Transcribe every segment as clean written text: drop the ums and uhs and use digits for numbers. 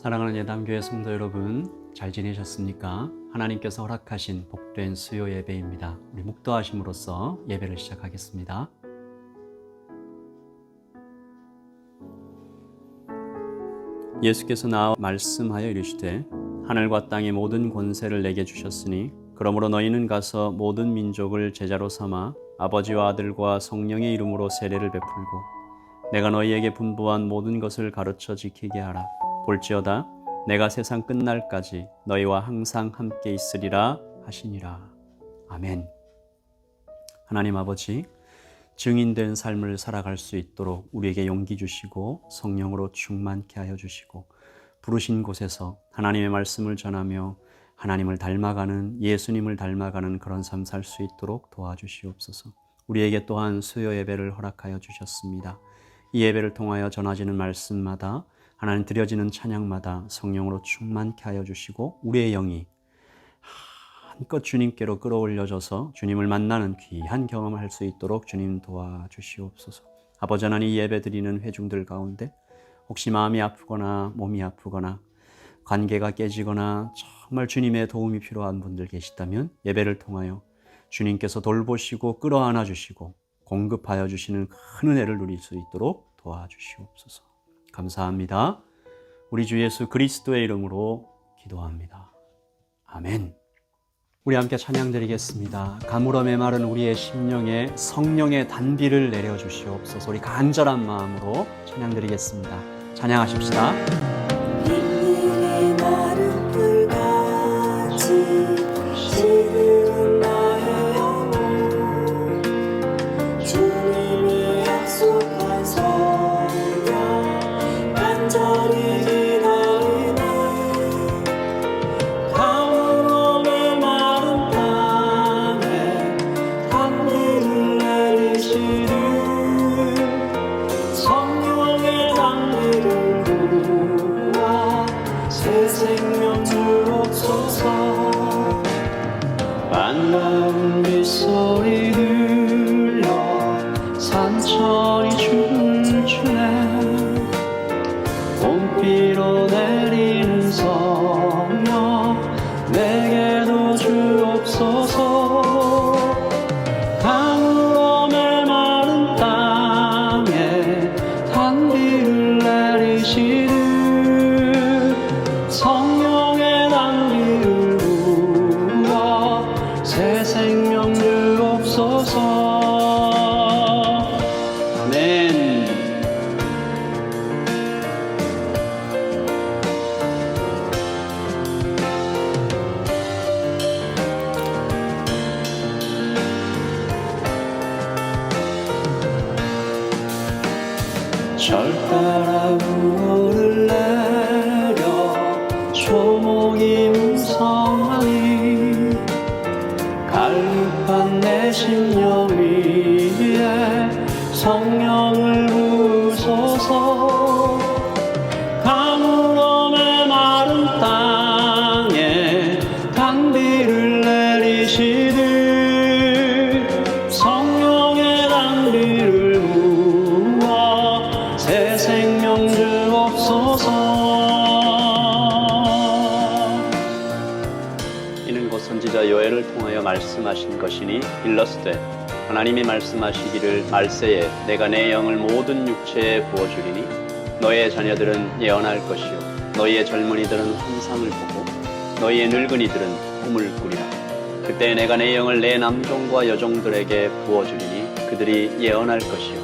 사랑하는 예담교회 성도 여러분, 잘 지내셨습니까? 하나님께서 허락하신 복된 수요 예배입니다. 우리 묵도하심으로써 예배를 시작하겠습니다. 예수께서 나와 말씀하여 이르시되 하늘과 땅의 모든 권세를 내게 주셨으니 그러므로 너희는 가서 모든 민족을 제자로 삼아 아버지와 아들과 성령의 이름으로 세례를 베풀고 내가 너희에게 분부한 모든 것을 가르쳐 지키게 하라. 볼지어다 내가 세상 끝날까지 너희와 항상 함께 있으리라 하시니라. 아멘. 하나님 아버지, 증인된 삶을 살아갈 수 있도록 우리에게 용기 주시고 성령으로 충만케 하여 주시고 부르신 곳에서 하나님의 말씀을 전하며 하나님을 닮아가는, 예수님을 닮아가는 그런 삶 살 수 있도록 도와주시옵소서. 우리에게 또한 수요 예배를 허락하여 주셨습니다. 이 예배를 통하여 전하지는 말씀마다, 하나님 드려지는 찬양마다 성령으로 충만케 하여 주시고 우리의 영이 한껏 주님께로 끌어올려져서 주님을 만나는 귀한 경험을 할 수 있도록 주님 도와주시옵소서. 아버지 하나님, 이 예배 드리는 회중들 가운데 혹시 마음이 아프거나 몸이 아프거나 관계가 깨지거나 정말 주님의 도움이 필요한 분들 계시다면 예배를 통하여 주님께서 돌보시고 끌어안아 주시고 공급하여 주시는 큰 은혜를 누릴 수 있도록 도와주시옵소서. 감사합니다. 우리 주 예수 그리스도의 이름으로 기도합니다. 아멘. 우리 함께 찬양 드리겠습니다. 가물어 메마른 우리의 심령에 성령의 단비를 내려주시옵소서. 우리 간절한 마음으로 찬양 드리겠습니다. 찬양하십시다. 빗물이 마른 불같이 시드는 나의 영혼, 주님이 약속한 성령 간절히 기다리네. 가물어 메마른 땅에 단비를 내리시는 성령의 단비를 부어 새 생명 주옵소서. 반가운 빗소리 들려 산천이 춤을 추네. 봄비로 내리는 성령 내게도 주옵소서. 가물어 메마른 땅에 단비를 내리시듯 성령의 단비를 부어 새 생명 주옵소서. 아멘. 절 따라 부호를 내려 초목이 웅성하니 갈급한 내 심령 위에 성령을 부으소서. 가물어 메마른 땅에 단비를 내리시듯 성령의 단비를 부어 새 생명 주옵소서. 이는 곧 선지자 요엘을 통하여 말씀하신 것이니 일러스되 하나님이 말씀하시기를 말세에 내가 내 영을 모든 육체에 부어주리니 너희의 자녀들은 예언할 것이요 너희의 젊은이들은 환상을 보고 너희의 늙은이들은 꿈을 꾸리라. 그때 내가 내 영을 내 남종과 여종들에게 부어주리니 그들이 예언할 것이요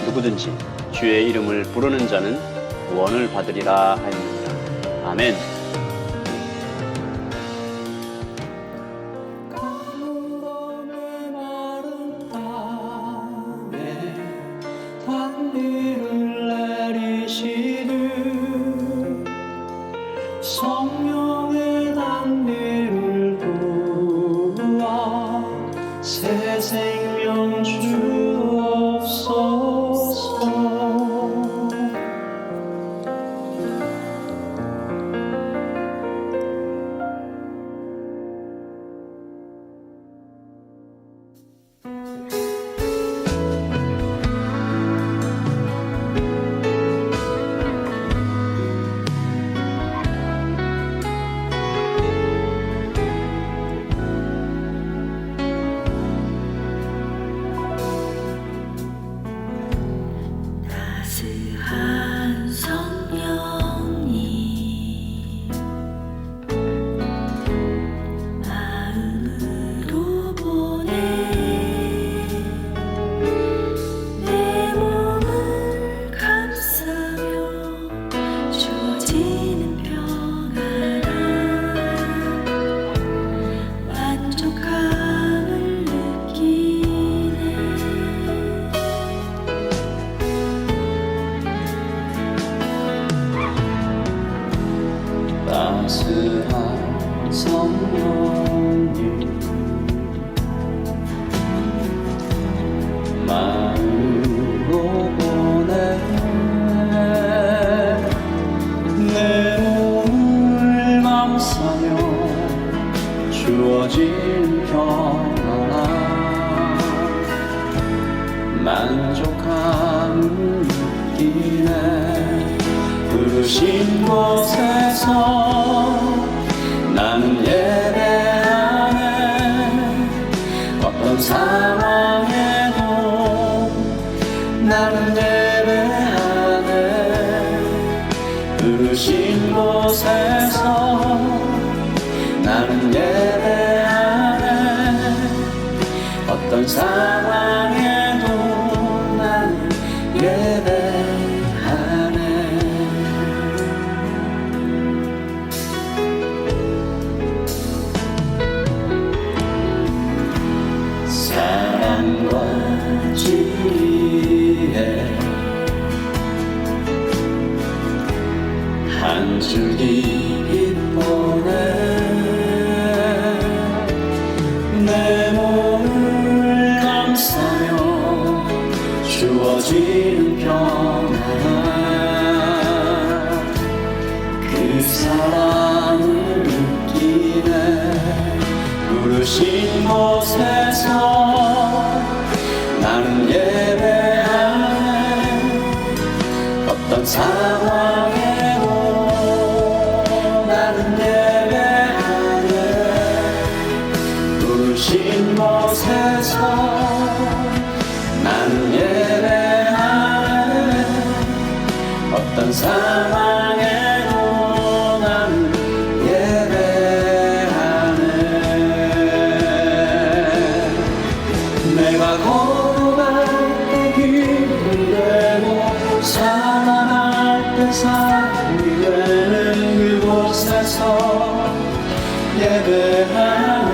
누구든지 주의 이름을 부르는 자는 구원을 받으리라 하였느니라. 아멘. 가물어 메마른 땅에 단비를 내리시듯 성령의 단비를 부어 새 생명 주옵소서. 감스한 성령님 마음으로 보내 내 몸을 감싸며 주어진 평안함 만족함을 느끼네 부르신 곳에서 나는 예배하네 어떤 상황에도 나는 예배하네 부르신 곳에서 나는 예배하네 어떤 상황에도 나는 예배하네 사랑과 진리에 한 줄기 빛보네 내 몸을 감싸며 주어진 평안함 그 사랑을 느끼네 부르신 곳에서 나는 예배하네 어떤 상황에도 나는 예배하네 부르신 곳에서 나는 예배하네 어떤 상황에도 나는 예배하네 내가 걸어갈 때 길이 되고 살아갈 때 삶이 되는 그곳에서 예배하네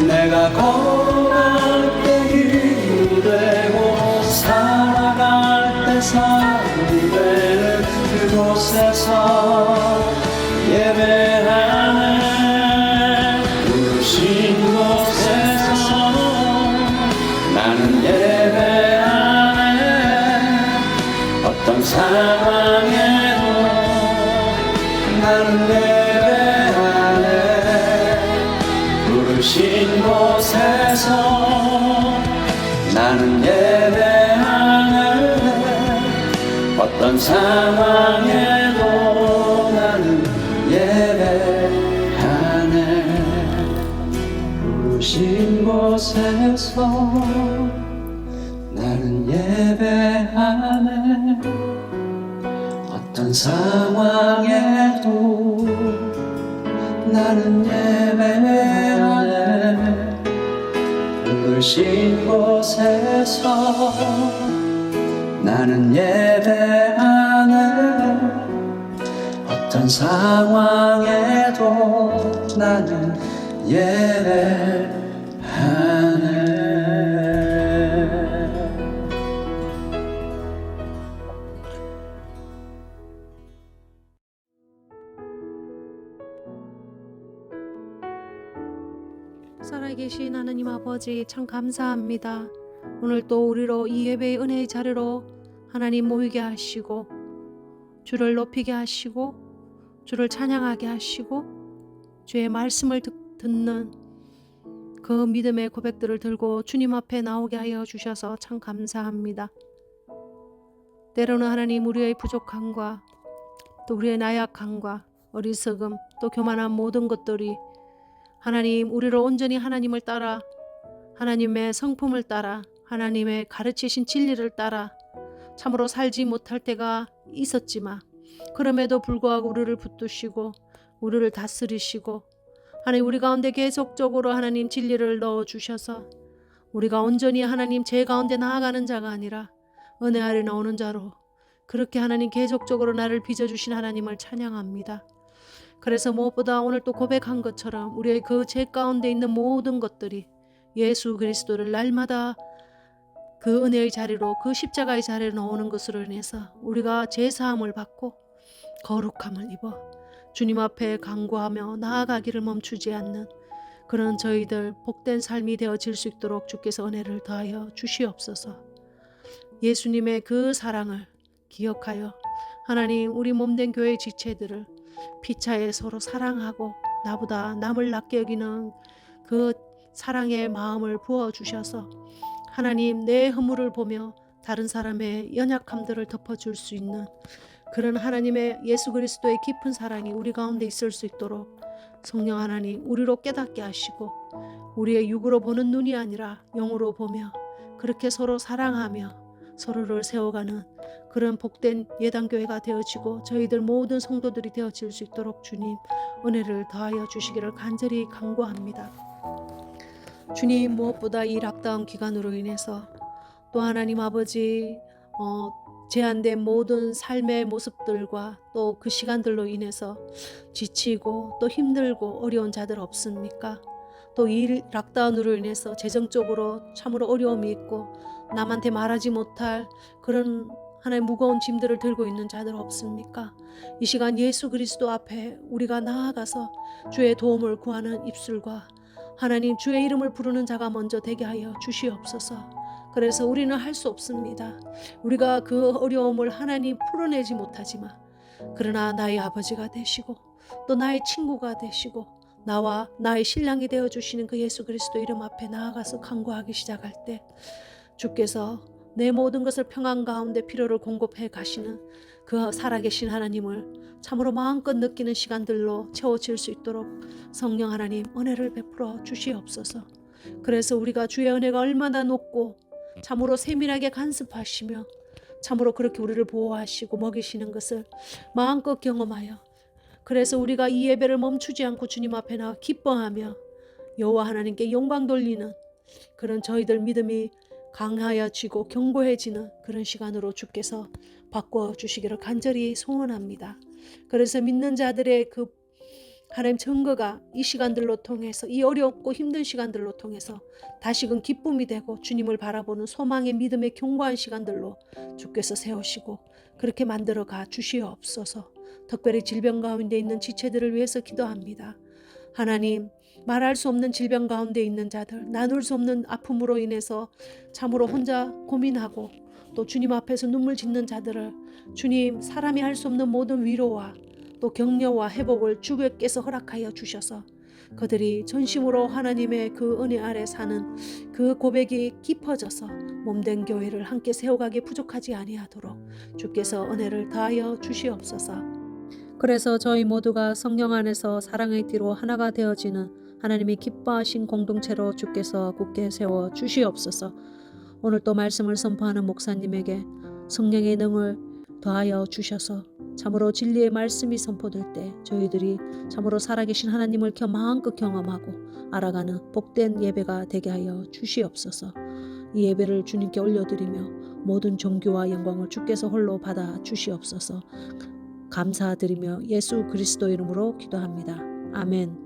내가 걸어갈 때 길이 되고 살아갈 때 삶이 되는 그곳에서 예배하네 부르신 곳에서 나는 예배하네 어떤 상황에도 나는 예배하네 부르신 곳에서 나는 예배하네 어떤 상황에도 나는 예배하네 부르신 곳에서 나는 예배하네 어떤 상황에도 나는 예배하네 부르신 곳에서 나는 예배하네 어떤 상황에도 나는 예배하네 살아계신 하나님 아버지 참 감사합니다. 오늘 또 우리로 이 예배의 은혜의 자리로 하나님 모이게 하시고 주를 높이게 하시고 주를 찬양하게 하시고 주의 말씀을 듣는 그 믿음의 고백들을 들고 주님 앞에 나오게 하여 주셔서 참 감사합니다. 때로는 하나님 우리의 부족함과 또 우리의 나약함과 어리석음 또 교만한 모든 것들이 하나님 우리를 온전히 하나님을 따라 하나님의 성품을 따라 하나님의 가르치신 진리를 따라 참으로 살지 못할 때가 있었지만 그럼에도 불구하고 우리를 붙드시고 우리를 다스리시고 하나님 우리 가운데 계속적으로 하나님 진리를 넣어주셔서 우리가 온전히 하나님 제 가운데 나아가는 자가 아니라 은혜 아래 나오는 자로 그렇게 하나님 계속적으로 나를 빚어주신 하나님을 찬양합니다. 그래서 무엇보다 오늘 또 고백한 것처럼 우리의 그 죄 가운데 있는 모든 것들이 예수 그리스도를 날마다 그 은혜의 자리로 그 십자가의 자리로 나오는 것으로 인해서 우리가 죄사함을 받고 거룩함을 입어 주님 앞에 간구하며 나아가기를 멈추지 않는 그런 저희들 복된 삶이 되어질 수 있도록 주께서 은혜를 더하여 주시옵소서. 예수님의 그 사랑을 기억하여 하나님 우리 몸된 교회 지체들을 피차에 서로 사랑하고 나보다 남을 낮게 여기는 그 사랑의 마음을 부어주셔서 하나님 내 허물을 보며 다른 사람의 연약함들을 덮어줄 수 있는 그런 하나님의 예수 그리스도의 깊은 사랑이 우리 가운데 있을 수 있도록 성령 하나님 우리로 깨닫게 하시고 우리의 육으로 보는 눈이 아니라 영으로 보며 그렇게 서로 사랑하며 서로를 세워가는 그런 복된 예당교회가 되어지고 저희들 모든 성도들이 되어질 수 있도록 주님 은혜를 더하여 주시기를 간절히 간구합니다. 주님 무엇보다 이 락다운 기간으로 인해서 또 하나님 아버지 제한된 모든 삶의 모습들과 또 그 시간들로 인해서 지치고 또 힘들고 어려운 자들 없습니까? 또 이 락다운으로 인해서 재정적으로 참으로 어려움이 있고 남한테 말하지 못할 그런 하나의 무거운 짐들을 들고 있는 자들 없습니까? 이 시간 예수 그리스도 앞에 우리가 나아가서 주의 도움을 구하는 입술과 하나님 주의 이름을 부르는 자가 먼저 되게 하여 주시옵소서. 그래서 우리는 할 수 없습니다. 우리가 그 어려움을 하나님 풀어내지 못하지만 그러나 나의 아버지가 되시고 또 나의 친구가 되시고 나와 나의 신랑이 되어주시는 그 예수 그리스도 이름 앞에 나아가서 간구하기 시작할 때 주께서 내 모든 것을 평안 가운데 필요를 공급해 가시는 그 살아계신 하나님을 참으로 마음껏 느끼는 시간들로 채워질 수 있도록 성령 하나님 은혜를 베풀어 주시옵소서. 그래서 우리가 주의 은혜가 얼마나 높고 참으로 세밀하게 간섭하시며 참으로 그렇게 우리를 보호하시고 먹이시는 것을 마음껏 경험하여 그래서 우리가 이 예배를 멈추지 않고 주님 앞에 나와 기뻐하며 여호와 하나님께 영광 돌리는 그런 저희들 믿음이 강하여지고 견고해지는 그런 시간으로 주께서 바꿔주시기를 간절히 소원합니다. 그래서 믿는 자들의 그 하나님 증거가 이 시간들로 통해서 이 어렵고 힘든 시간들로 통해서 다시금 기쁨이 되고 주님을 바라보는 소망의 믿음의 견고한 시간들로 주께서 세우시고 그렇게 만들어 가 주시옵소서. 특별히 질병 가운데 있는 지체들을 위해서 기도합니다. 하나님 말할 수 없는 질병 가운데 있는 자들 나눌 수 없는 아픔으로 인해서 참으로 혼자 고민하고 또 주님 앞에서 눈물 짓는 자들을 주님 사람이 할 수 없는 모든 위로와 또 격려와 회복을 주께서 허락하여 주셔서 그들이 전심으로 하나님의 그 은혜 아래 사는 그 고백이 깊어져서 몸된 교회를 함께 세워가기에 부족하지 아니하도록 주께서 은혜를 다하여 주시옵소서. 그래서 저희 모두가 성령 안에서 사랑의 띠로 하나가 되어지는 하나님이 기뻐하신 공동체로 주께서 굳게 세워 주시옵소서. 오늘 또 말씀을 선포하는 목사님에게 성령의 능을 더하여 주셔서 참으로 진리의 말씀이 선포될 때 저희들이 참으로 살아계신 하나님을 마음껏 경험하고 알아가는 복된 예배가 되게 하여 주시옵소서. 이 예배를 주님께 올려드리며 모든 존귀와 영광을 주께서 홀로 받아 주시옵소서. 감사드리며 예수 그리스도 이름으로 기도합니다. 아멘.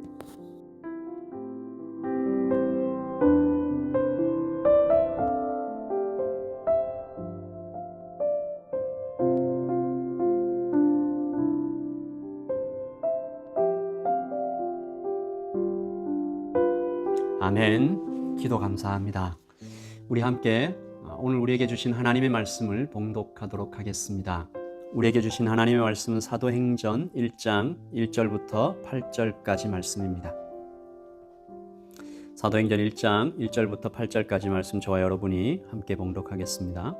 아멘. 기도 감사합니다. 우리 함께 오늘 우리에게 주신 하나님의 말씀을 봉독하도록 하겠습니다. 우리에게 주신 하나님의 말씀은 사도행전 1장 1절부터 8절까지 말씀입니다. 사도행전 1장 1절부터 8절까지 말씀 저와 여러분이 함께 봉독하겠습니다.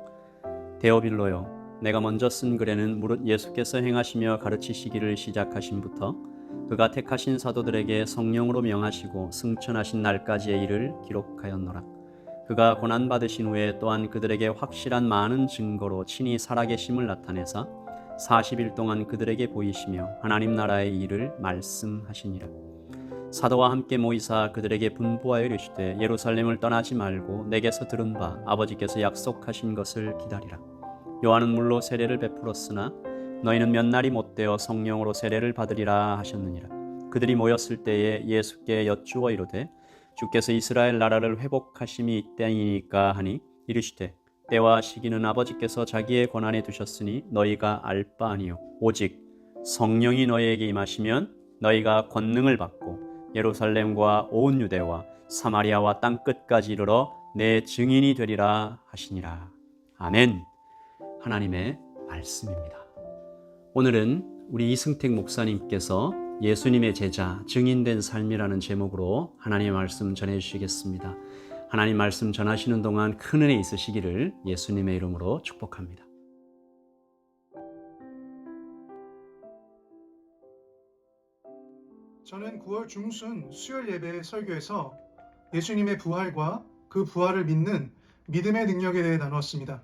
데오빌로요, 내가 먼저 쓴 글에는 무릇 예수께서 행하시며 가르치시기를 시작하심부터 그가 택하신 사도들에게 성령으로 명하시고 승천하신 날까지의 일을 기록하였노라. 그가 고난받으신 후에 또한 그들에게 확실한 많은 증거로 친히 살아계심을 나타내사 40일 동안 그들에게 보이시며 하나님 나라의 일을 말씀하시니라. 사도와 함께 모이사 그들에게 분부하여 이르시되 예루살렘을 떠나지 말고 내게서 들은 바 아버지께서 약속하신 것을 기다리라. 요한은 물로 세례를 베풀었으나 너희는 몇 날이 못되어 성령으로 세례를 받으리라 하셨느니라. 그들이 모였을 때에 예수께 여쭈어 이르되 주께서 이스라엘 나라를 회복하심이 이때이니까 하니 이르시되 때와 시기는 아버지께서 자기의 권한에 두셨으니 너희가 알 바 아니요 오직 성령이 너희에게 임하시면 너희가 권능을 받고 예루살렘과 온 유대와 사마리아와 땅끝까지 이르러 내 증인이 되리라 하시니라. 아멘. 하나님의 말씀입니다. 오늘은 우리 이승택 목사님께서 예수님의 제자, 증인된 삶이라는 제목으로 하나님의 말씀 전해주시겠습니다. 하나님 말씀 전하시는 동안 큰 은혜 있으시기를 예수님의 이름으로 축복합니다. 저는 9월 중순 수요일 예배 설교에서 예수님의 부활과 그 부활을 믿는 믿음의 능력에 대해 나누었습니다.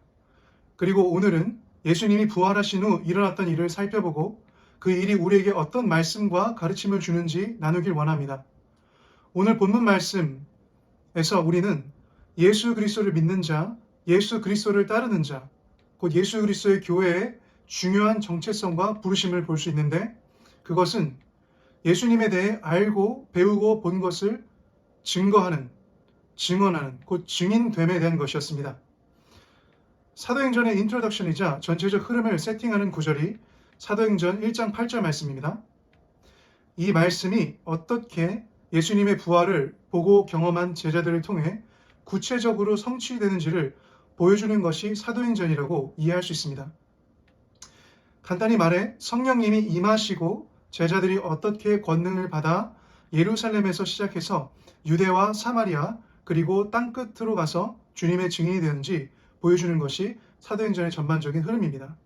그리고 오늘은 예수님이 부활하신 후 일어났던 일을 살펴보고 그 일이 우리에게 어떤 말씀과 가르침을 주는지 나누길 원합니다. 오늘 본문 말씀에서 우리는 예수 그리스도를 믿는 자, 예수 그리스도를 따르는 자, 곧 예수 그리스도의 교회의 중요한 정체성과 부르심을 볼 수 있는데, 그것은 예수님에 대해 알고 배우고 본 것을 증거하는, 증언하는, 곧 증인됨에 대한 것이었습니다. 사도행전의 인트로덕션이자 전체적 흐름을 세팅하는 구절이 사도행전 1장 8절 말씀입니다. 이 말씀이 어떻게 예수님의 부활을 보고 경험한 제자들을 통해 구체적으로 성취되는지를 보여주는 것이 사도행전이라고 이해할 수 있습니다. 간단히 말해 성령님이 임하시고 제자들이 어떻게 권능을 받아 예루살렘에서 시작해서 유대와 사마리아 그리고 땅끝으로 가서 주님의 증인이 되는지 보여주는 것이 사도행전의 전반적인 흐름입니다.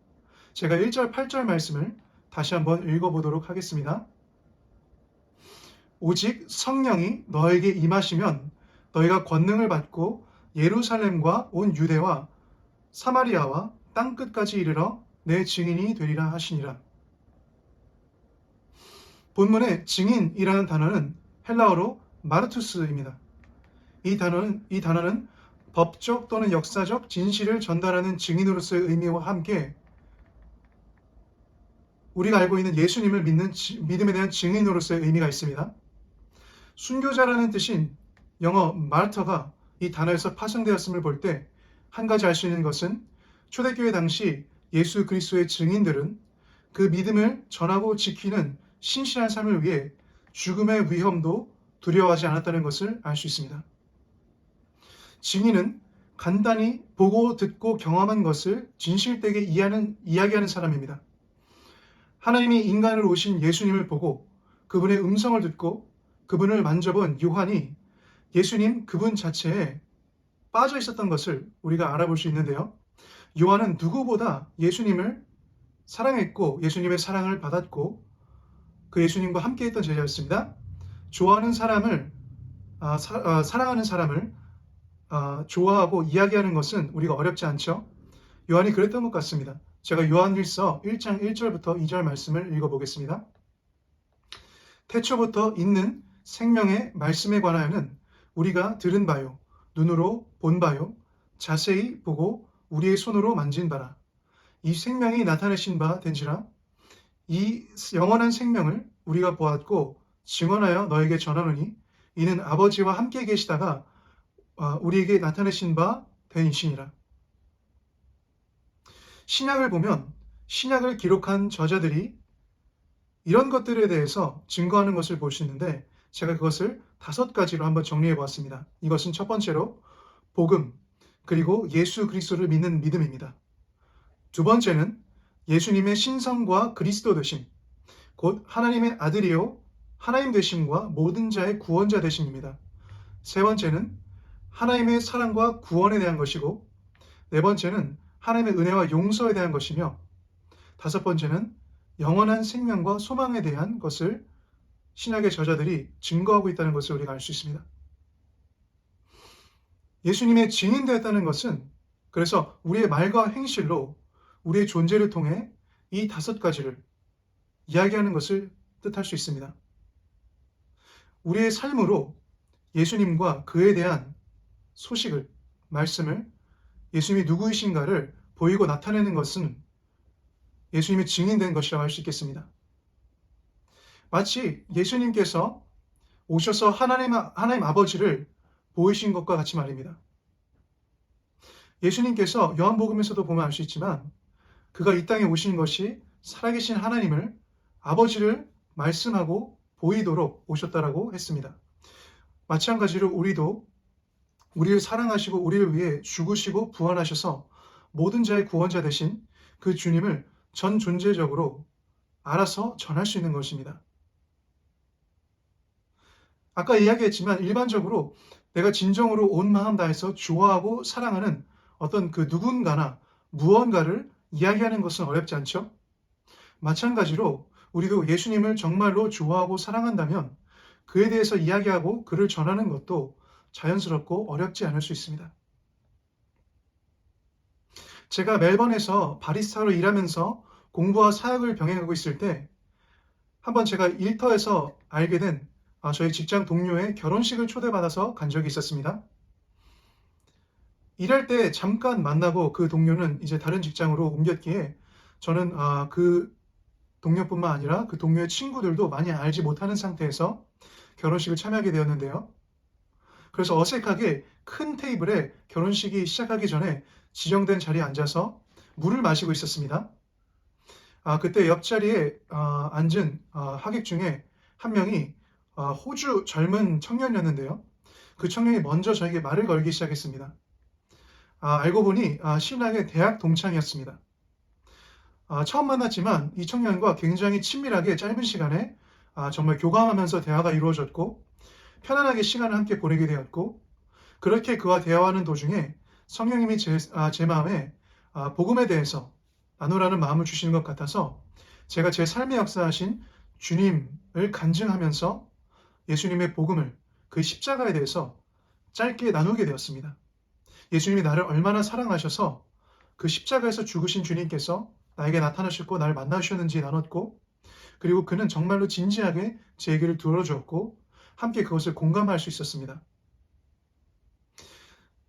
제가 1절 8절 말씀을 다시 한번 읽어보도록 하겠습니다. 오직 성령이 너에게 임하시면 너희가 권능을 받고 예루살렘과 온 유대와 사마리아와 땅끝까지 이르러 내 증인이 되리라 하시니라. 본문의 증인이라는 단어는 헬라어로 마르투스입니다. 이 단어는 법적 또는 역사적 진실을 전달하는 증인으로서의 의미와 함께 우리가 알고 있는 예수님을 믿는 믿음에 대한 증인으로서의 의미가 있습니다. 순교자라는 뜻인 영어 마르터가 이 단어에서 파생되었음을 볼 때 한 가지 알 수 있는 것은 초대교회 당시 예수 그리스도의 증인들은 그 믿음을 전하고 지키는 신실한 삶을 위해 죽음의 위험도 두려워하지 않았다는 것을 알 수 있습니다. 증인은 간단히 보고 듣고 경험한 것을 진실되게 이야기하는 사람입니다. 하나님이 인간으로 오신 예수님을 보고 그분의 음성을 듣고 그분을 만져본 요한이 예수님 그분 자체에 빠져 있었던 것을 우리가 알아볼 수 있는데요. 요한은 누구보다 예수님을 사랑했고 예수님의 사랑을 받았고 그 예수님과 함께 했던 제자였습니다. 사랑하는 사람을 좋아하고 이야기하는 것은 우리가 어렵지 않죠. 요한이 그랬던 것 같습니다. 제가 요한일서 1장 1절부터 2절 말씀을 읽어보겠습니다. 태초부터 있는 생명의 말씀에 관하여는 우리가 들은 바요, 눈으로 본 바요, 자세히 보고 우리의 손으로 만진 바라. 이 생명이 나타내신 바 된지라. 이 영원한 생명을 우리가 보았고 증언하여 너에게 전하노니 이는 아버지와 함께 계시다가 우리에게 나타내신 바 되시니라. 신약을 보면 신약을 기록한 저자들이 이런 것들에 대해서 증거하는 것을 볼 수 있는데 제가 그것을 5가지로 한번 정리해 보았습니다. 이것은 첫 번째로 복음, 그리고 예수 그리스도를 믿는 믿음입니다. 두 번째는 예수님의 신성과 그리스도 되심, 곧 하나님의 아들이요 하나님 되심과 모든 자의 구원자 되심입니다. 세 번째는 하나님의 사랑과 구원에 대한 것이고, 네 번째는 하나님의 은혜와 용서에 대한 것이며, 다섯 번째는 영원한 생명과 소망에 대한 것을 신약의 저자들이 증거하고 있다는 것을 우리가 알 수 있습니다. 예수님의 증인되었다는 것은 그래서 우리의 말과 행실로 우리의 존재를 통해 이 5가지를 이야기하는 것을 뜻할 수 있습니다. 우리의 삶으로 예수님과 그에 대한 소식을, 말씀을, 예수님이 누구이신가를 보이고 나타내는 것은 예수님이 증인된 것이라고 할 수 있겠습니다. 마치 예수님께서 오셔서 하나님 아버지를 보이신 것과 같이 말입니다. 예수님께서 요한복음에서도 보면 알 수 있지만 그가 이 땅에 오신 것이 살아계신 하나님을 아버지를 말씀하고 보이도록 오셨다라고 했습니다. 마찬가지로 우리도 우리를 사랑하시고 우리를 위해 죽으시고 부활하셔서 모든 자의 구원자 되신 그 주님을 전 존재적으로 알아서 전할 수 있는 것입니다. 아까 이야기했지만 일반적으로 내가 진정으로 온 마음 다해서 좋아하고 사랑하는 어떤 그 누군가나 무언가를 이야기하는 것은 어렵지 않죠? 마찬가지로 우리도 예수님을 정말로 좋아하고 사랑한다면 그에 대해서 이야기하고 그를 전하는 것도 자연스럽고 어렵지 않을 수 있습니다. 제가 멜번에서 바리스타로 일하면서 공부와 사역을 병행하고 있을 때 한번 제가 일터에서 알게 된 저희 직장 동료의 결혼식을 초대받아서 간 적이 있었습니다. 일할 때 잠깐 만나고 그 동료는 이제 다른 직장으로 옮겼기에 저는 그 동료뿐만 아니라 그 동료의 친구들도 많이 알지 못하는 상태에서 결혼식을 참여하게 되었는데요. 그래서 어색하게 큰 테이블에 결혼식이 시작하기 전에 지정된 자리에 앉아서 물을 마시고 있었습니다. 그때 옆자리에 앉은 하객 중에 한 명이 호주 젊은 청년이었는데요. 그 청년이 먼저 저에게 말을 걸기 시작했습니다. 알고 보니 신랑의 대학 동창이었습니다. 처음 만났지만 이 청년과 굉장히 친밀하게 짧은 시간에 정말 교감하면서 대화가 이루어졌고 편안하게 시간을 함께 보내게 되었고 그렇게 그와 대화하는 도중에 성령님이 제 마음에 복음에 대해서 나누라는 마음을 주시는 것 같아서 제가 제 삶에 역사하신 주님을 간증하면서 예수님의 복음을 그 십자가에 대해서 짧게 나누게 되었습니다. 예수님이 나를 얼마나 사랑하셔서 그 십자가에서 죽으신 주님께서 나에게 나타나셨고 나를 만나주셨는지 나눴고 그리고 그는 정말로 진지하게 제 얘기를 들어주었고 함께 그것을 공감할 수 있었습니다.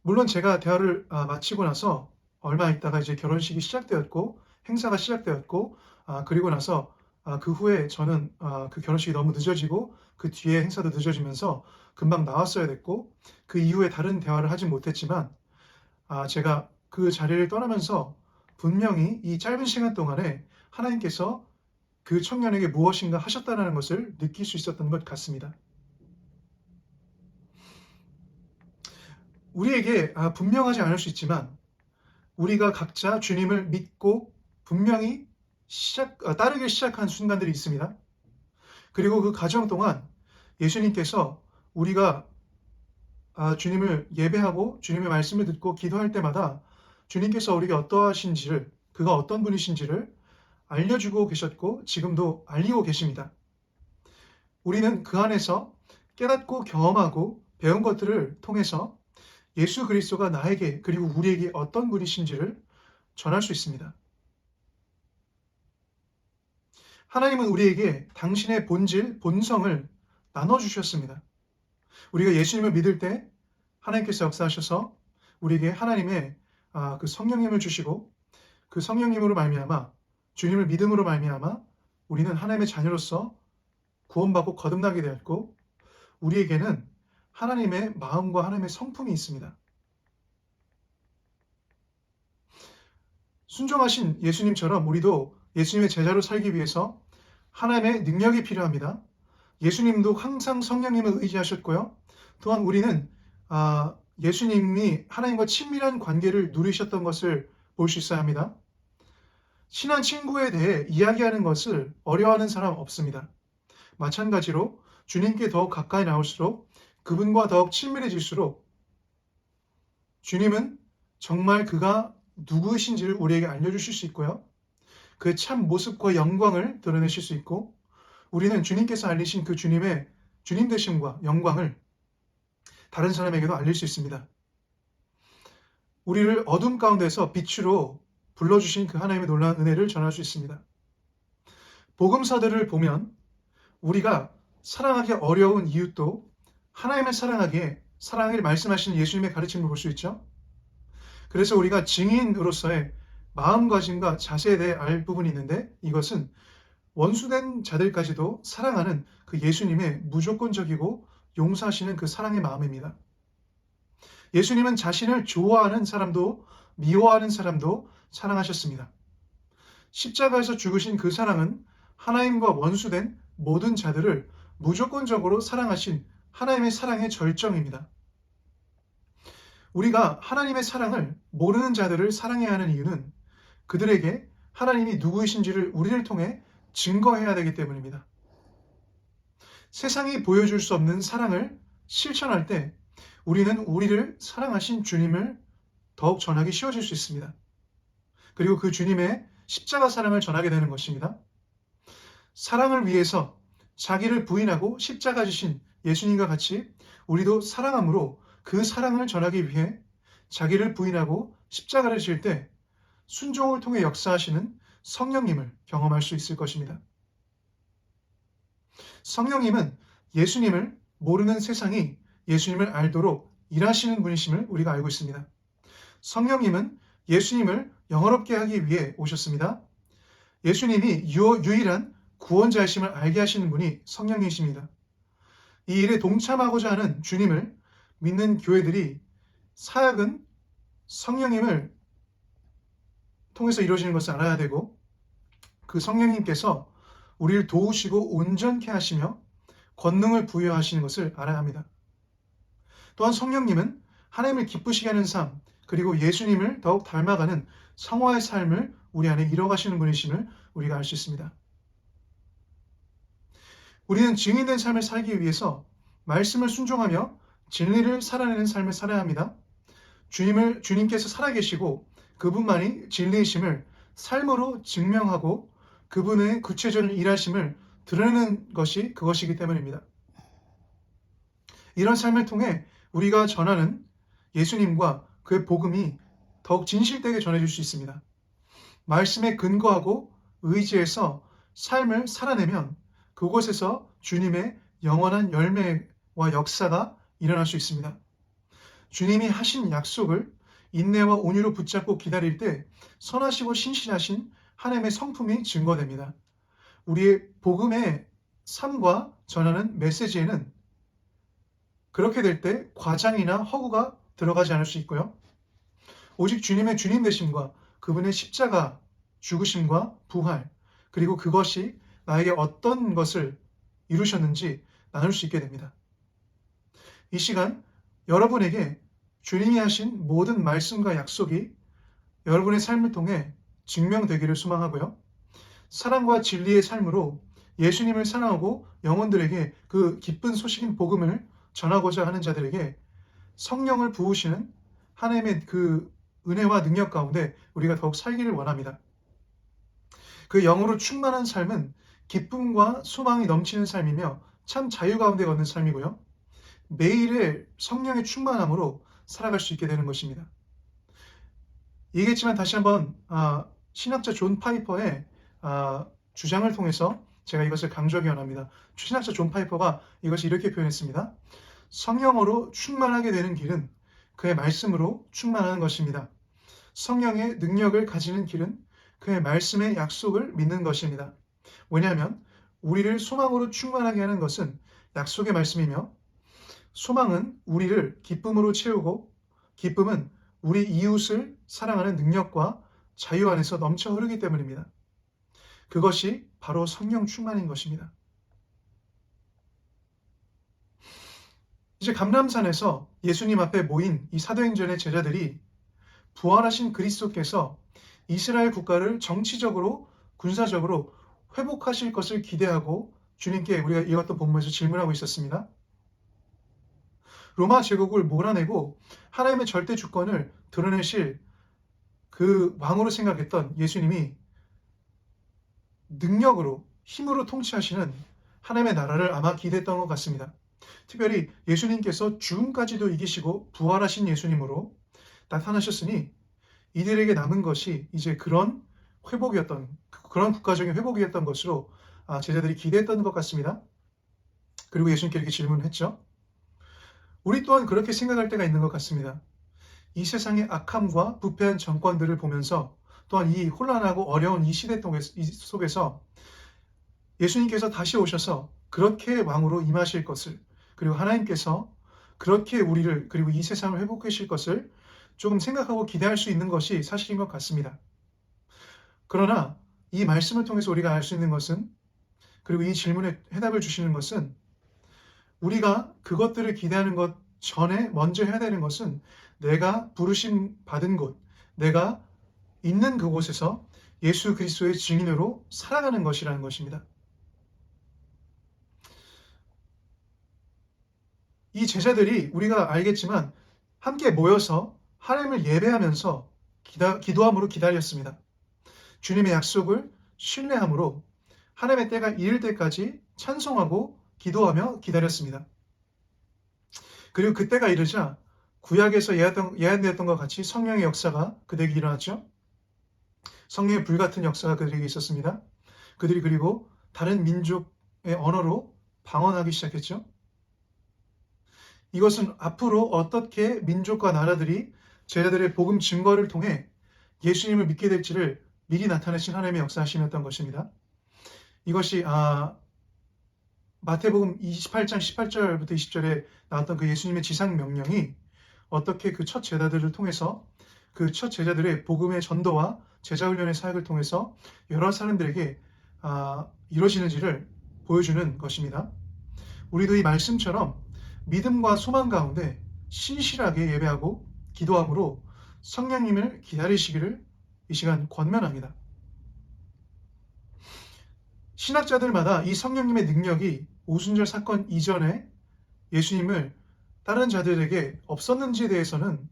물론 제가 대화를 마치고 나서 얼마 있다가 이제 결혼식이 시작되었고 행사가 시작되었고 그리고 나서 그 후에 저는 그 결혼식이 너무 늦어지고 그 뒤에 행사도 늦어지면서 금방 나왔어야 됐고 그 이후에 다른 대화를 하진 못했지만 제가 그 자리를 떠나면서 분명히 이 짧은 시간 동안에 하나님께서 그 청년에게 무엇인가 하셨다는 것을 느낄 수 있었던 것 같습니다. 우리에게 분명하지 않을 수 있지만 우리가 각자 주님을 믿고 분명히 따르기 시작한 순간들이 있습니다. 그리고 그 과정 동안 예수님께서 우리가 주님을 예배하고 주님의 말씀을 듣고 기도할 때마다 주님께서 우리에게 어떠하신지를 그가 어떤 분이신지를 알려주고 계셨고 지금도 알리고 계십니다. 우리는 그 안에서 깨닫고 경험하고 배운 것들을 통해서 예수 그리스도가 나에게 그리고 우리에게 어떤 분이신지를 전할 수 있습니다. 하나님은 우리에게 당신의 본질, 본성을 나눠주셨습니다. 우리가 예수님을 믿을 때 하나님께서 역사하셔서 우리에게 하나님의 그 성령님을 주시고 그 성령님으로 말미암아 주님을 믿음으로 말미암아 우리는 하나님의 자녀로서 구원받고 거듭나게 되었고 우리에게는 하나님의 마음과 하나님의 성품이 있습니다. 순종하신 예수님처럼 우리도 예수님의 제자로 살기 위해서 하나님의 능력이 필요합니다. 예수님도 항상 성령님을 의지하셨고요. 또한 우리는 예수님이 하나님과 친밀한 관계를 누리셨던 것을 볼 수 있어야 합니다. 친한 친구에 대해 이야기하는 것을 어려워하는 사람 없습니다. 마찬가지로 주님께 더욱 가까이 나올수록 그분과 더욱 친밀해질수록 주님은 정말 그가 누구이신지를 우리에게 알려주실 수 있고요. 그의 참 모습과 영광을 드러내실 수 있고 우리는 주님께서 알리신 그 주님의 주님 되심과 영광을 다른 사람에게도 알릴 수 있습니다. 우리를 어둠 가운데서 빛으로 불러주신 그 하나님의 놀라운 은혜를 전할 수 있습니다. 복음서들을 보면 우리가 사랑하기 어려운 이유도 하나님을 사랑하기를 말씀하시는 예수님의 가르침을 볼 수 있죠. 그래서 우리가 증인으로서의 마음가짐과 자세에 대해 알 부분이 있는데 이것은 원수된 자들까지도 사랑하는 그 예수님의 무조건적이고 용서하시는 그 사랑의 마음입니다. 예수님은 자신을 좋아하는 사람도 미워하는 사람도 사랑하셨습니다. 십자가에서 죽으신 그 사랑은 하나님과 원수된 모든 자들을 무조건적으로 사랑하신 하나님의 사랑의 절정입니다. 우리가 하나님의 사랑을 모르는 자들을 사랑해야 하는 이유는 그들에게 하나님이 누구이신지를 우리를 통해 증거해야 되기 때문입니다. 세상이 보여줄 수 없는 사랑을 실천할 때 우리는 우리를 사랑하신 주님을 더욱 전하기 쉬워질 수 있습니다. 그리고 그 주님의 십자가 사랑을 전하게 되는 것입니다. 사랑을 위해서 자기를 부인하고 십자가 지신 예수님과 같이 우리도 사랑함으로 그 사랑을 전하기 위해 자기를 부인하고 십자가를 질 때 순종을 통해 역사하시는 성령님을 경험할 수 있을 것입니다. 성령님은 예수님을 모르는 세상이 예수님을 알도록 일하시는 분이심을 우리가 알고 있습니다. 성령님은 예수님을 영화롭게 하기 위해 오셨습니다. 예수님이 유일한 구원자이심을 알게 하시는 분이 성령이십니다. 이 일에 동참하고자 하는 주님을 믿는 교회들이 사역은 성령님을 통해서 이루어지는 것을 알아야 되고 그 성령님께서 우리를 도우시고 온전케 하시며 권능을 부여하시는 것을 알아야 합니다. 또한 성령님은 하나님을 기쁘시게 하는 삶 그리고 예수님을 더욱 닮아가는 성화의 삶을 우리 안에 이뤄가시는 분이심을 우리가 알 수 있습니다. 우리는 증인된 삶을 살기 위해서 말씀을 순종하며 진리를 살아내는 삶을 살아야 합니다. 주님께서 살아계시고 그분만이 진리이심을 삶으로 증명하고 그분의 구체적인 일하심을 드러내는 것이 그것이기 때문입니다. 이런 삶을 통해 우리가 전하는 예수님과 그의 복음이 더욱 진실되게 전해질 수 있습니다. 말씀에 근거하고 의지해서 삶을 살아내면 그곳에서 주님의 영원한 열매와 역사가 일어날 수 있습니다. 주님이 하신 약속을 인내와 온유로 붙잡고 기다릴 때 선하시고 신실하신 하나님의 성품이 증거됩니다. 우리의 복음의 삶과 전하는 메시지에는 그렇게 될 때 과장이나 허구가 들어가지 않을 수 있고요. 오직 주님의 주님 되심과 그분의 십자가 죽으심과 부활 그리고 그것이 나에게 어떤 것을 이루셨는지 나눌 수 있게 됩니다. 이 시간 여러분에게 주님이 하신 모든 말씀과 약속이 여러분의 삶을 통해 증명되기를 소망하고요. 사랑과 진리의 삶으로 예수님을 사랑하고 영혼들에게 그 기쁜 소식인 복음을 전하고자 하는 자들에게 성령을 부으시는 하나님의 그 은혜와 능력 가운데 우리가 더욱 살기를 원합니다. 그 영으로 충만한 삶은 기쁨과 소망이 넘치는 삶이며 참 자유 가운데 걷는 삶이고요. 매일의 성령의 충만함으로 살아갈 수 있게 되는 것입니다. 얘기했지만 다시 한번 신학자 존 파이퍼의 주장을 통해서 제가 이것을 강조하기 원합니다. 신학자 존 파이퍼가 이것을 이렇게 표현했습니다. 성령으로 충만하게 되는 길은 그의 말씀으로 충만하는 것입니다. 성령의 능력을 가지는 길은 그의 말씀의 약속을 믿는 것입니다. 왜냐하면 우리를 소망으로 충만하게 하는 것은 약속의 말씀이며 소망은 우리를 기쁨으로 채우고 기쁨은 우리 이웃을 사랑하는 능력과 자유 안에서 넘쳐 흐르기 때문입니다. 그것이 바로 성령 충만인 것입니다. 이제 감람산에서 예수님 앞에 모인 이 사도행전의 제자들이 부활하신 그리스도께서 이스라엘 국가를 정치적으로 군사적으로 회복하실 것을 기대하고 주님께 우리가 읽었던 본문에서 질문하고 있었습니다. 로마 제국을 몰아내고 하나님의 절대 주권을 드러내실 그 왕으로 생각했던 예수님이 능력으로 힘으로 통치하시는 하나님의 나라를 아마 기대했던 것 같습니다. 특별히 예수님께서 죽음까지도 이기시고 부활하신 예수님으로 나타나셨으니 이들에게 남은 것이 이제 그런 회복이었던 그런 국가적인 회복이었던 것으로 제자들이 기대했던 것 같습니다. 그리고 예수님께 이렇게 질문을 했죠. 우리 또한 그렇게 생각할 때가 있는 것 같습니다. 이 세상의 악함과 부패한 정권들을 보면서 또한 이 혼란하고 어려운 이 시대 속에서 예수님께서 다시 오셔서 그렇게 왕으로 임하실 것을 그리고 하나님께서 그렇게 우리를 그리고 이 세상을 회복하실 것을 조금 생각하고 기대할 수 있는 것이 사실인 것 같습니다. 그러나 이 말씀을 통해서 우리가 알 수 있는 것은 그리고 이 질문에 해답을 주시는 것은 우리가 그것들을 기대하는 것 전에 먼저 해야 되는 것은 내가 부르심 받은 곳, 내가 있는 그곳에서 예수 그리스도의 증인으로 살아가는 것이라는 것입니다. 이 제자들이 우리가 알겠지만 함께 모여서 하나님을 예배하면서 기도함으로 기다렸습니다. 주님의 약속을 신뢰함으로 하나님의 때가 이를 때까지 찬송하고 기도하며 기다렸습니다. 그리고 그때가 이르자 구약에서 예언되었던 것 같이 성령의 역사가 그들에게 일어났죠. 성령의 불같은 역사가 그들에게 있었습니다. 그들이 그리고 다른 민족의 언어로 방언하기 시작했죠. 이것은 앞으로 어떻게 민족과 나라들이 제자들의 복음 증거를 통해 예수님을 믿게 될지를 미리 나타내신 하나님의 역사하심이었던 것입니다. 이것이 마태복음 28장 18절부터 20절에 나왔던 그 예수님의 지상 명령이 어떻게 그 첫 제자들을 통해서 그 첫 제자들의 복음의 전도와 제자훈련의 사역을 통해서 여러 사람들에게 이루어지는지를 보여주는 것입니다. 우리도 이 말씀처럼 믿음과 소망 가운데 신실하게 예배하고 기도함으로 성령님을 기다리시기를 이 시간 권면합니다. 신학자들마다 이 성령님의 능력이 오순절 사건 이전에 예수님을 다른 자들에게 없었는지에 대해서는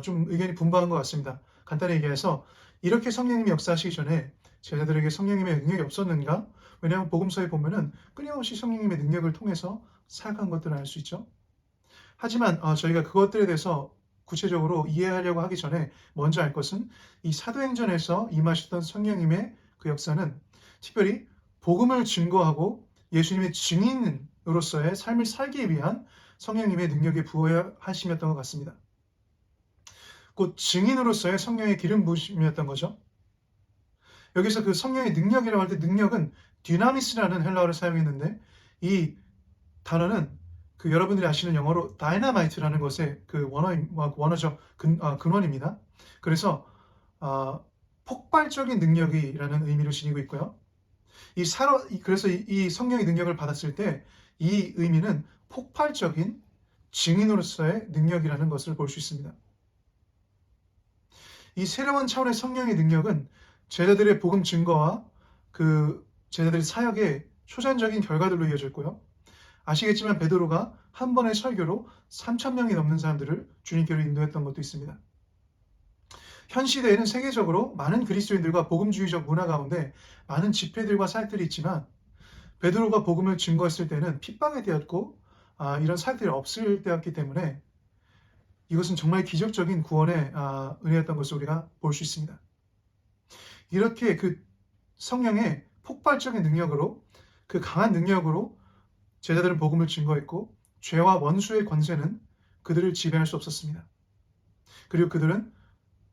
좀 의견이 분분한 것 같습니다. 간단히 얘기해서 이렇게 성령님이 역사하시기 전에 제자들에게 성령님의 능력이 없었는가? 왜냐하면 복음서에 보면은 끊임없이 성령님의 능력을 통해서 사역한 것들을 알 수 있죠. 하지만 저희가 그것들에 대해서 구체적으로 이해하려고 하기 전에 먼저 알 것은 이 사도행전에서 임하셨던 성령님의 그 역사는 특별히 복음을 증거하고 예수님의 증인으로서의 삶을 살기 위한 성령님의 능력의 부여하심이었던 것 같습니다. 곧 증인으로서의 성령의 기름 부으심이었던 거죠. 여기서 그 성령의 능력이라고 할 때 능력은 dynamis라는 헬라어를 사용했는데 이 단어는 그 여러분들이 아시는 영어로 dynamite라는 것의 그 원어죠. 근원입니다. 그래서 폭발적인 능력이라는 의미를 지니고 있고요. 그래서 이 성령의 능력을 받았을 때 이 의미는 폭발적인 증인으로서의 능력이라는 것을 볼 수 있습니다. 이 새로운 차원의 성령의 능력은 제자들의 복음 증거와 그 제자들의 사역의 초자연적인 결과들로 이어졌고요. 아시겠지만 베드로가 한 번의 설교로 3,000명이 넘는 사람들을 주님께로 인도했던 것도 있습니다. 현 시대에는 세계적으로 많은 그리스도인들과 복음주의적 문화 가운데 많은 집회들과 사역들이 있지만 베드로가 복음을 증거했을 때는 핍박에 대었고 이런 사역들이 없을 때였기 때문에 이것은 정말 기적적인 구원의 은혜였던 것을 우리가 볼 수 있습니다. 이렇게 그 성령의 폭발적인 능력으로 그 강한 능력으로 제자들은 복음을 증거했고 죄와 원수의 권세는 그들을 지배할 수 없었습니다. 그리고 그들은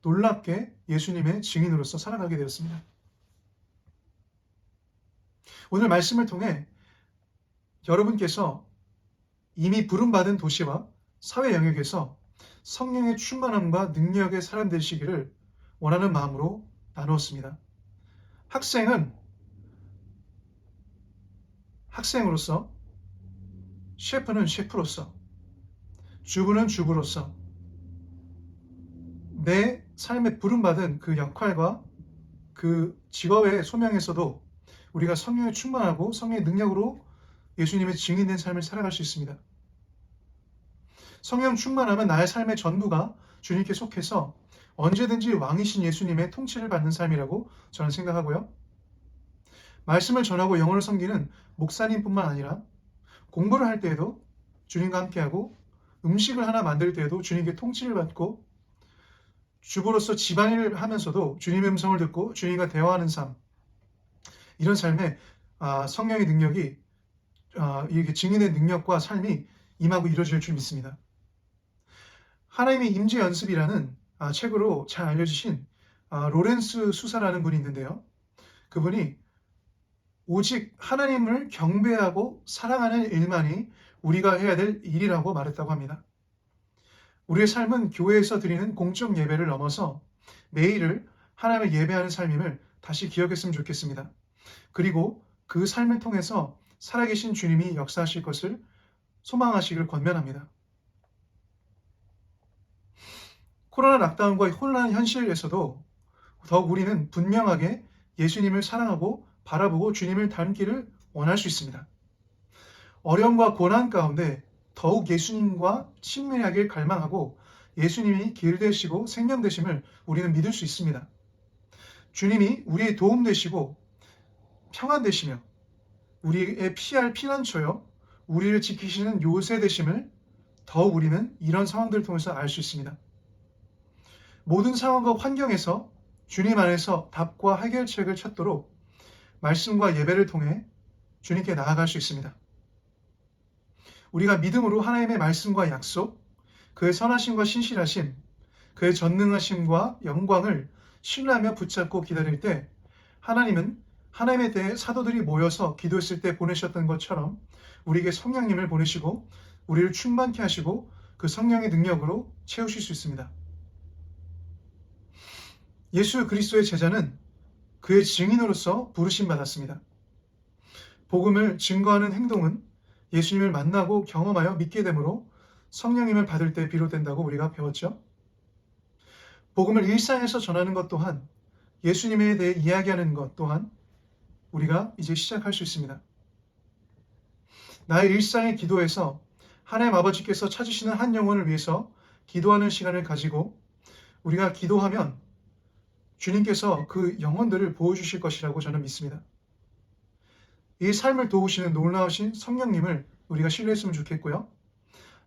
놀랍게 예수님의 증인으로서 살아가게 되었습니다. 오늘 말씀을 통해 여러분께서 이미 부름받은 도시와 사회 영역에서 성령의 충만함과 능력의 사람 되시기를 원하는 마음으로 나누었습니다. 학생은 학생으로서, 셰프는 셰프로서, 주부는 주부로서 내 삶에 부름받은 그 역할과 그 직업의 소명에서도 우리가 성령에 충만하고 성령의 능력으로 예수님의 증인된 삶을 살아갈 수 있습니다. 성령 충만하면 나의 삶의 전부가 주님께 속해서 언제든지 왕이신 예수님의 통치를 받는 삶이라고 저는 생각하고요. 말씀을 전하고 영혼을 섬기는 목사님뿐만 아니라 공부를 할 때에도 주님과 함께하고 음식을 하나 만들 때에도 주님께 통치를 받고 주부로서 집안일을 하면서도 주님의 음성을 듣고 주님과 대화하는 삶, 이런 삶에 성령의 능력이 이렇게 증인의 능력과 삶이 임하고 이루어질 줄 믿습니다. 하나님의 임재 연습이라는 책으로 잘 알려주신 로렌스 수사라는 분이 있는데요. 그분이 오직 하나님을 경배하고 사랑하는 일만이 우리가 해야 될 일이라고 말했다고 합니다. 우리의 삶은 교회에서 드리는 공적 예배를 넘어서 매일을 하나님을 예배하는 삶임을 다시 기억했으면 좋겠습니다. 그리고 그 삶을 통해서 살아계신 주님이 역사하실 것을 소망하시길 권면합니다. 코로나 락다운과 혼란한 현실에서도 더욱 우리는 분명하게 예수님을 사랑하고 바라보고 주님을 닮기를 원할 수 있습니다. 어려움과 고난 가운데 더욱 예수님과 친밀하길 갈망하고 예수님이 길 되시고 생명 되심을 우리는 믿을 수 있습니다. 주님이 우리의 도움 되시고 평안 되시며 우리의 피할 피난처여 우리를 지키시는 요새 되심을 더욱 우리는 이런 상황들을 통해서 알 수 있습니다. 모든 상황과 환경에서 주님 안에서 답과 해결책을 찾도록 말씀과 예배를 통해 주님께 나아갈 수 있습니다. 우리가 믿음으로 하나님의 말씀과 약속, 그의 선하심과 신실하심, 그의 전능하심과 영광을 신뢰하며 붙잡고 기다릴 때 하나님은 하나님에 대해 사도들이 모여서 기도했을 때 보내셨던 것처럼 우리에게 성령님을 보내시고 우리를 충만케 하시고 그 성령의 능력으로 채우실 수 있습니다. 예수 그리스도의 제자는 그의 증인으로서 부르심 받았습니다. 복음을 증거하는 행동은 예수님을 만나고 경험하여 믿게 되므로 성령님을 받을 때 비롯된다고 우리가 배웠죠. 복음을 일상에서 전하는 것 또한 예수님에 대해 이야기하는 것 또한 우리가 이제 시작할 수 있습니다. 나의 일상의 기도에서 하나님 아버지께서 찾으시는 한 영혼을 위해서 기도하는 시간을 가지고 우리가 기도하면 주님께서 그 영혼들을 보여주실 것이라고 저는 믿습니다. 이 삶을 도우시는 놀라우신 성령님을 우리가 신뢰했으면 좋겠고요.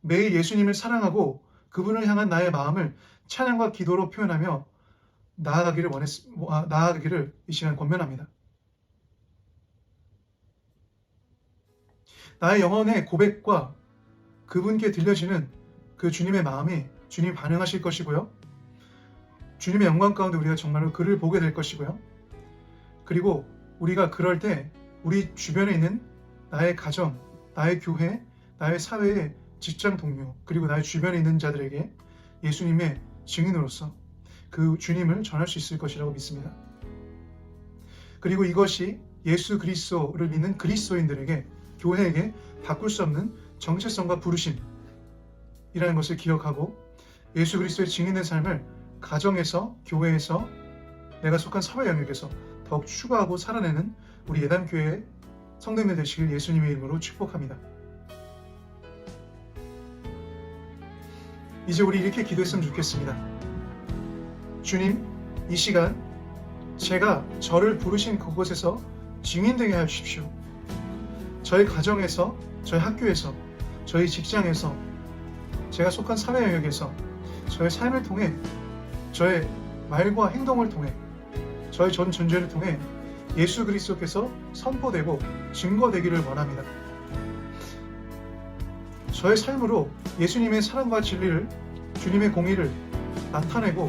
매일 예수님을 사랑하고 그분을 향한 나의 마음을 찬양과 기도로 표현하며 나아가기를 이 시간 권면합니다. 나의 영혼의 고백과 그분께 들려지는 그 주님의 마음이 주님 반응하실 것이고요. 주님의 영광 가운데 우리가 정말로 그를 보게 될 것이고요. 그리고 우리가 그럴 때 우리 주변에 있는 나의 가정, 나의 교회, 나의 사회의 직장 동료, 그리고 나의 주변에 있는 자들에게 예수님의 증인으로서 그 주님을 전할 수 있을 것이라고 믿습니다. 그리고 이것이 예수 그리스도를 믿는 그리스도인들에게, 교회에게 바꿀 수 없는 정체성과 부르심이라는 것을 기억하고 예수 그리스도의 증인된 삶을 가정에서, 교회에서, 내가 속한 사회 영역에서 더욱 추구하고 살아내는 우리 예담교회의 성도님들 되시길 예수님의 이름으로 축복합니다. 이제 우리 이렇게 기도했으면 좋겠습니다. 주님, 이 시간 제가 저를 부르신 그곳에서 증인되게 하여 주십시오. 저희 가정에서, 저희 학교에서, 저희 직장에서, 제가 속한 사회 영역에서 저의 삶을 통해, 저의 말과 행동을 통해, 저의 전 존재를 통해 예수 그리스도께서 선포되고 증거되기를 원합니다. 저의 삶으로 예수님의 사랑과 진리를, 주님의 공의를 나타내고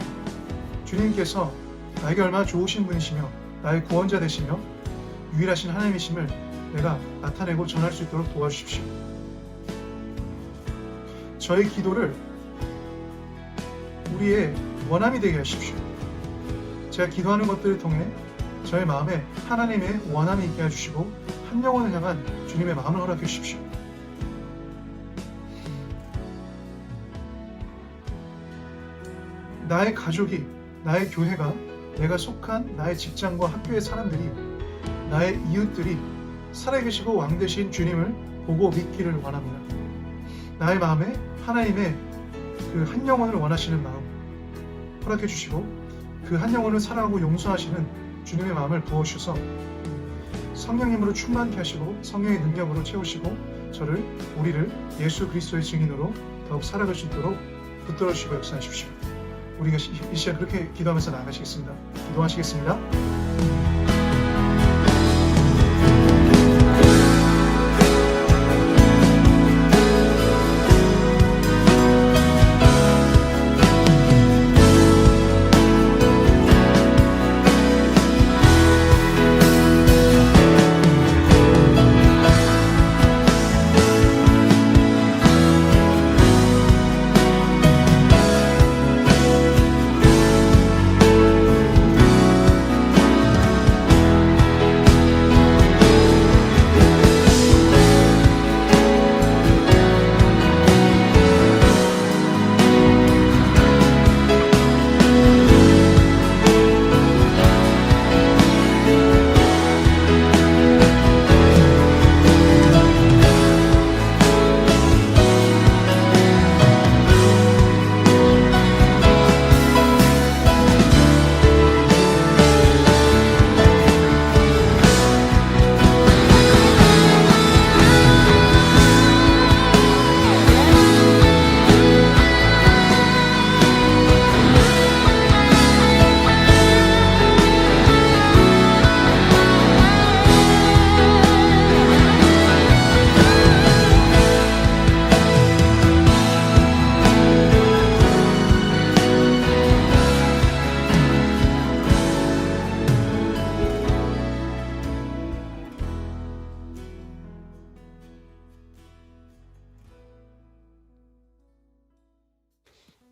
주님께서 나에게 얼마나 좋으신 분이시며 나의 구원자 되시며 유일하신 하나님이심을 내가 나타내고 전할 수 있도록 도와주십시오. 저의 기도를 우리의 원함이 되게 하십시오. 제가 기도하는 것들을 통해 저의 마음에 하나님의 원함이 있게 해주시고 한 영혼을 향한 주님의 마음을 허락해 주십시오. 나의 가족이, 나의 교회가, 내가 속한 나의 직장과 학교의 사람들이, 나의 이웃들이 살아계시고 왕되신 주님을 보고 믿기를 원합니다. 나의 마음에 하나님의 그 한 영혼을 원하시는 마음 허락해 주시고 그 한 영혼을 사랑하고 용서하시는 주님의 마음을 부어주셔서 성령님으로 충만케 하시고 성령의 능력으로 채우시고 우리를 예수 그리스도의 증인으로 더욱 살아갈 수 있도록 붙들어 주시고 역사하십시오. 우리가 이 시간 그렇게 기도하면서 나아가시겠습니다. 기도하시겠습니다.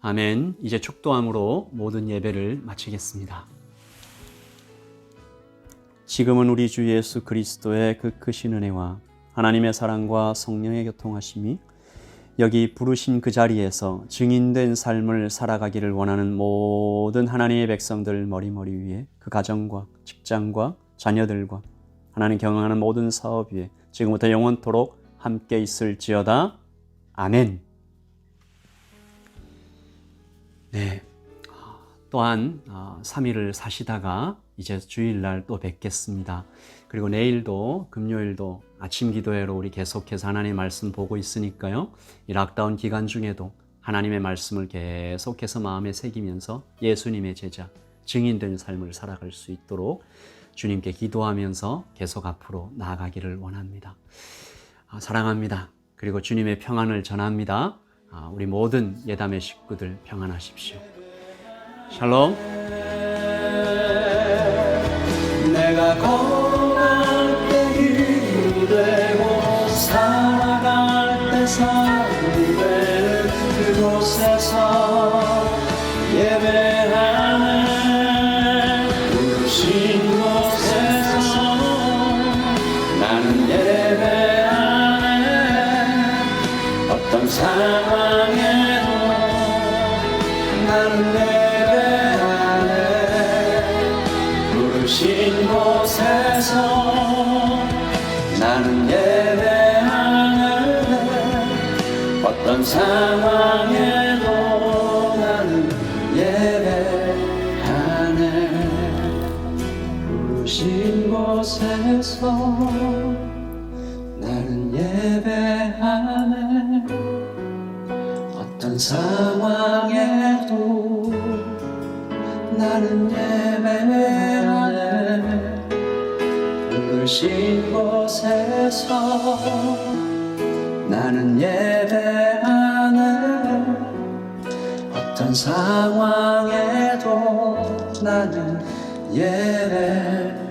아멘. 이제 축도함으로 모든 예배를 마치겠습니다. 지금은 우리 주 예수 그리스도의 그 크신 은혜와 하나님의 사랑과 성령의 교통하심이 여기 부르신 그 자리에서 증인된 삶을 살아가기를 원하는 모든 하나님의 백성들 머리머리 위에, 그 가정과 직장과 자녀들과 하나님 경영하는 모든 사업 위에 지금부터 영원토록 함께 있을지어다. 아멘. 네. 또한 3일을 사시다가 이제 주일날 또 뵙겠습니다. 그리고 내일도 금요일도 아침 기도회로 우리 계속해서 하나님의 말씀 보고 있으니까요. 이 락다운 기간 중에도 하나님의 말씀을 계속해서 마음에 새기면서 예수님의 제자, 증인된 삶을 살아갈 수 있도록 주님께 기도하면서 계속 앞으로 나아가기를 원합니다. 사랑합니다. 그리고 주님의 평안을 전합니다. 우리 모든 예담의 식구들 평안하십시오. 샬롬. 내가 걸어갈 때 기도되고 살아갈 때 삶이 되는 그곳에서 예배하네. 부르신 곳에서 나는 예배하네. 어떤 상황에도 나는 예배하네. 부르신 곳에서 나는 예배하네. 어떤 상황에도 나는 예배하네. 부르신 곳에서 나는 예배하네. 어떤 상황에도 나는 예배하네. 부르신 곳에서 나는 예배하네. 어떤 상황에도 나는 예배하네.